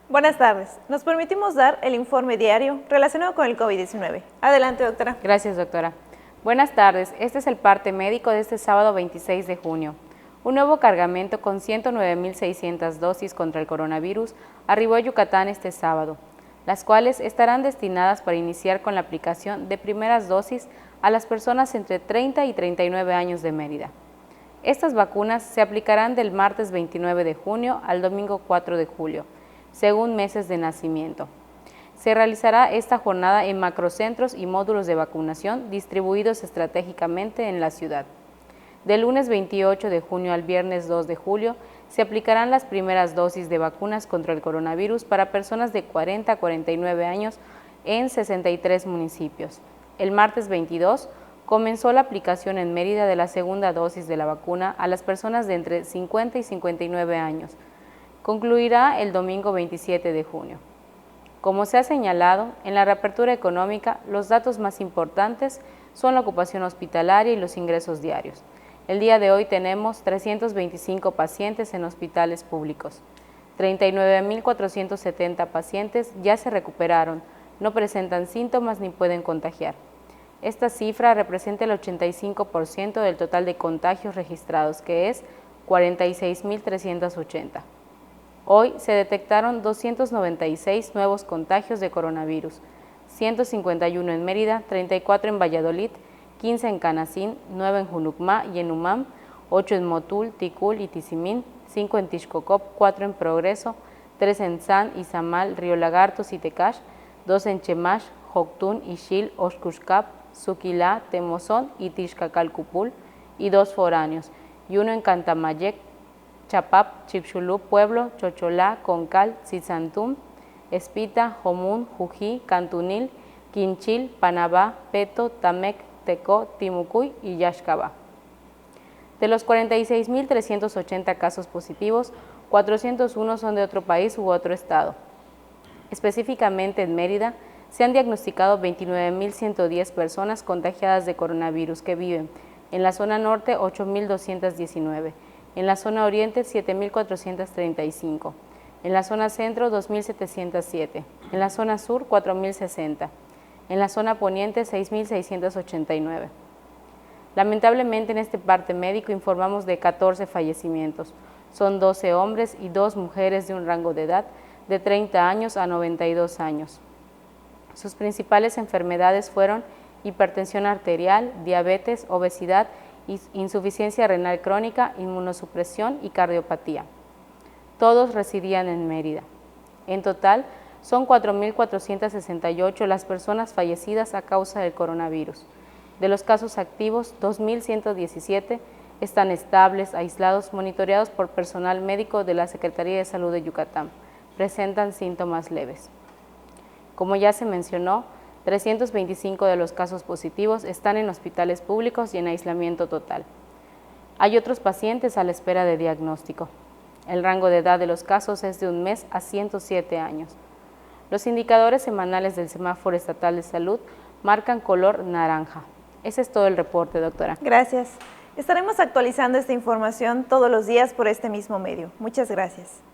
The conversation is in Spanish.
Buenas tardes. Nos permitimos dar el informe diario relacionado con el COVID-19. Adelante, doctora. Gracias, doctora. Buenas tardes. Este es el parte médico de este sábado 26 de junio. Un nuevo cargamento con 109.600 dosis contra el coronavirus arribó a Yucatán este sábado, las cuales estarán destinadas para iniciar con la aplicación de primeras dosis a las personas entre 30 y 39 años de Mérida. Estas vacunas se aplicarán del martes 29 de junio al domingo 4 de julio, según meses de nacimiento. Se realizará esta jornada en macrocentros y módulos de vacunación distribuidos estratégicamente en la ciudad. Del lunes 28 de junio al viernes 2 de julio se aplicarán las primeras dosis de vacunas contra el coronavirus para personas de 40 a 49 años en 63 municipios. El martes 22 comenzó la aplicación en Mérida de la segunda dosis de la vacuna a las personas de entre 50 y 59 años. Concluirá el domingo 27 de junio. Como se ha señalado, en la reapertura económica, los datos más importantes son la ocupación hospitalaria y los ingresos diarios. El día de hoy tenemos 325 pacientes en hospitales públicos. 39.470 pacientes ya se recuperaron, no presentan síntomas ni pueden contagiar. Esta cifra representa el 85% del total de contagios registrados, que es 46.380. Hoy se detectaron 296 nuevos contagios de coronavirus, 151 en Mérida, 34 en Valladolid, 15 en Canacín, 9 en Junucmá y en Umam, 8 en Motul, Ticul y Tizimín, 5 en Tixcocop, 4 en Progreso, 3 en San, Izamal, Río Lagartos y Tecash, 2 en Chemash, Joctún, Ixil, Oxcuxcap, Suquilá, Temozón y Tixcacalcupul y 2 foráneos, y 1 en Cantamayec, Chapap, Chipxulub, Pueblo, Chocholá, Concal, Tzizantum, Espita, Jomún, Jují, Cantunil, Quinchil, Panabá, Peto, Tamec, Tecó, Timucuy y Yaxcabá. De los 46.380 casos positivos, 401 son de otro país u otro estado. Específicamente en Mérida, se han diagnosticado 29.110 personas contagiadas de coronavirus que viven en la zona norte 8.219, en la zona oriente 7.435, en la zona centro 2.707, en la zona sur 4.060, en la zona poniente 6.689. Lamentablemente en este parte médico informamos de 14 fallecimientos, son 12 hombres y 2 mujeres de un rango de edad de 30 años a 92 años. Sus principales enfermedades fueron hipertensión arterial, diabetes, obesidad, insuficiencia renal crónica, inmunosupresión y cardiopatía. Todos residían en Mérida. En total, son 4.468 las personas fallecidas a causa del coronavirus. De los casos activos, 2.117 están estables, aislados, monitoreados por personal médico de la Secretaría de Salud de Yucatán. Presentan síntomas leves. Como ya se mencionó, 325 de los casos positivos están en hospitales públicos y en aislamiento total. Hay otros pacientes a la espera de diagnóstico. El rango de edad de los casos es de 1 mes a 107 años. Los indicadores semanales del Semáforo Estatal de Salud marcan color naranja. Ese es todo el reporte, doctora. Gracias. Estaremos actualizando esta información todos los días por este mismo medio. Muchas gracias.